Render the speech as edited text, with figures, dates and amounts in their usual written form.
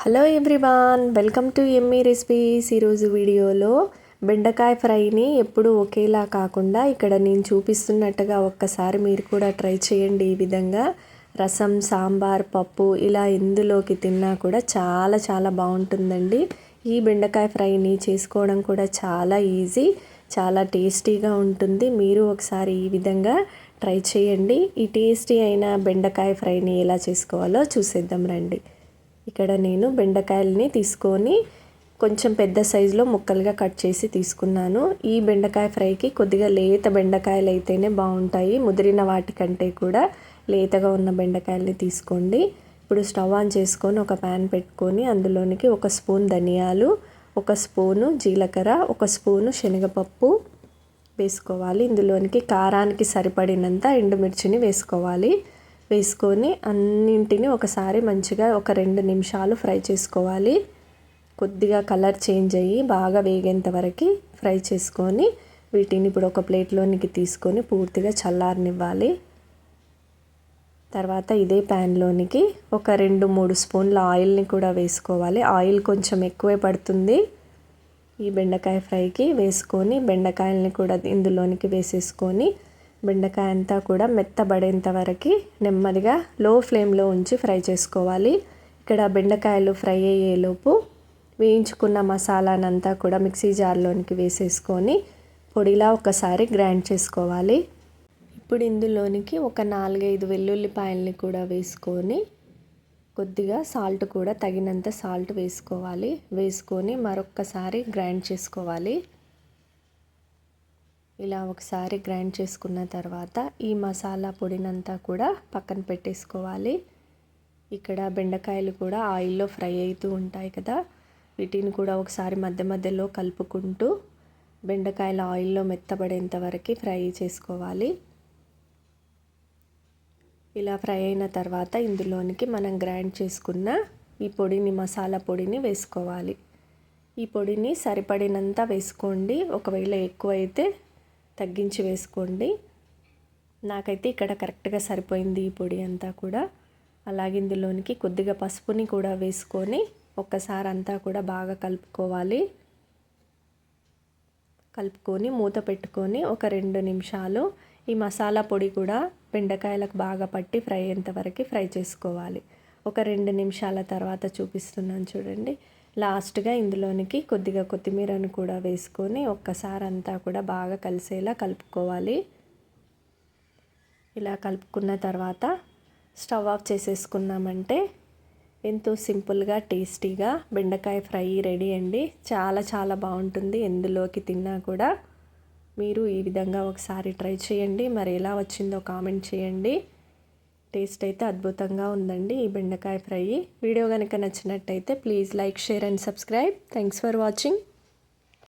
Hello everyone, welcome to Emmy recipes. ఈరోజు వీడియోలో బెండకాయ ఫ్రైని ఎప్పుడు ఒకేలా కాకుండా ఇక్కడ నేను చూపిస్తున్నట్టుగా ఒక్కసారి మీరు కూడా ట్రై చేయండి. ఈ విధంగా రసం, సాంబార్, పప్పు ఇలా ఎందులోకి తిన్నా కూడా చాలా చాలా బాగుంటుందండి. ఈ బెండకాయ ఫ్రైని చేసుకోవడం కూడా చాలా ఈజీ, చాలా టేస్టీగా ఉంటుంది. మీరు ఒకసారి ఈ విధంగా ట్రై చేయండి. ఈ టేస్టీ అయిన బెండకాయ ఫ్రైని ఎలా చేసుకోవాలో చూసేద్దాం రండి. ఇక్కడ నేను బెండకాయలని తీసుకొని కొంచెం పెద్ద సైజులో ముక్కలుగా కట్ చేసి తీసుకున్నాను. ఈ బెండకాయ ఫ్రైకి కొద్దిగా లేత బెండకాయలు అయితేనే బాగుంటాయి. ముదిరిన వాటికంటే కూడా లేతగా ఉన్న బెండకాయలని తీసుకోండి. ఇప్పుడు స్టవ్ ఆన్ చేసుకొని ఒక ప్యాన్ పెట్టుకొని అందులోనికి 1 స్పూన్ ధనియాలు, 1 స్పూను జీలకర్ర, 1 స్పూను శనగపప్పు వేసుకోవాలి. ఇందులోనికి కారానికి సరిపడినంత ఎండుమిర్చిని వేసుకోవాలి. వేసుకొని అన్నింటిని ఒకసారి మంచిగా ఒక 2 నిమిషాలు ఫ్రై చేసుకోవాలి. కొద్దిగా కలర్ చేంజ్ అయ్యి బాగా వేగేంత వరకు ఫ్రై చేసుకొని వీటిని ఇప్పుడు ఒక ప్లేట్లోనికి తీసుకొని పూర్తిగా చల్లారనివ్వాలి. తర్వాత ఇదే ప్యాన్లోనికి ఒక 2-3 స్పూన్ల ఆయిల్ని కూడా వేసుకోవాలి. ఆయిల్ కొంచెం ఎక్కువే పడుతుంది ఈ బెండకాయ ఫ్రైకి. వేసుకొని బెండకాయల్ని కూడా ఇందులోనికి వేసేసుకొని బెండకాయ అంతా కూడా మెత్తబడేంత వరకు నెమ్మదిగా లో ఫ్లేమ్లో ఉంచి ఫ్రై చేసుకోవాలి. ఇక్కడ బెండకాయలు ఫ్రై అయ్యేలోపు వేయించుకున్న మసాలానంతా కూడా మిక్సీ జార్లోనికి వేసేసుకొని పొడిలా ఒకసారి గ్రైండ్ చేసుకోవాలి. ఇప్పుడు ఇందులోనికి ఒక 4-5 వెల్లుల్లిపాయల్ని కూడా వేసుకొని కొద్దిగా సాల్ట్ కూడా తగినంత సాల్ట్ వేసుకోవాలి. వేసుకొని మరొక్కసారి గ్రైండ్ చేసుకోవాలి. ఇలా ఒకసారి గ్రైండ్ చేసుకున్న తర్వాత ఈ మసాలా పొడినంతా కూడా పక్కన పెట్టేసుకోవాలి. ఇక్కడ బెండకాయలు కూడా ఆయిల్లో ఫ్రై అవుతూ ఉంటాయి కదా, వీటిని కూడా ఒకసారి మధ్య మధ్యలో కలుపుకుంటూ బెండకాయలు ఆయిల్లో మెత్తబడేంత వరకు ఫ్రై చేసుకోవాలి. ఇలా ఫ్రై అయిన తర్వాత ఇందులోనికి మనం గ్రైండ్ చేసుకున్న ఈ పొడిని, మసాలా పొడిని వేసుకోవాలి. ఈ పొడిని సరిపడినంత వేసుకోండి. ఒకవేళ ఎక్కువైతే తగ్గించి వేసుకోండి. నాకైతే ఇక్కడ కరెక్ట్గా సరిపోయింది ఈ పొడి అంతా కూడా. అలాగే ఇందులోనికి కొద్దిగా పసుపుని కూడా వేసుకొని ఒక్కసారి అంతా కూడా బాగా కలుపుకోవాలి. కలుపుకొని మూత పెట్టుకొని ఒక 2 నిమిషాలు ఈ మసాలా పొడి కూడా బెండకాయలకు బాగా పట్టి ఫ్రై అయ్యేంత వరకు ఫ్రై చేసుకోవాలి. ఒక 2 నిమిషాల తర్వాత చూపిస్తున్నాను చూడండి. లాస్ట్గా ఇందులోనికి కొద్దిగా కొత్తిమీరను కూడా వేసుకొని ఒక్కసారి అంతా కూడా బాగా కలిసేలా కలుపుకోవాలి. ఇలా కలుపుకున్న తర్వాత స్టవ్ ఆఫ్ చేసేసుకున్నామంటే ఎంతో సింపుల్గా టేస్టీగా బెండకాయ ఫ్రై రెడీ అండి. చాలా చాలా బాగుంటుంది. ఎందులోకి తిన్నా కూడా మీరు ఈ విధంగా ఒకసారి ట్రై చేయండి. మరి ఎలా వచ్చిందో కామెంట్ చేయండి. టేస్ట్ అయితే అద్భుతంగా ఉందండి ఈ బెండకాయ ఫ్రై. వీడియో కనుక నచ్చినట్టయితే please like, share and subscribe. Thanks for watching.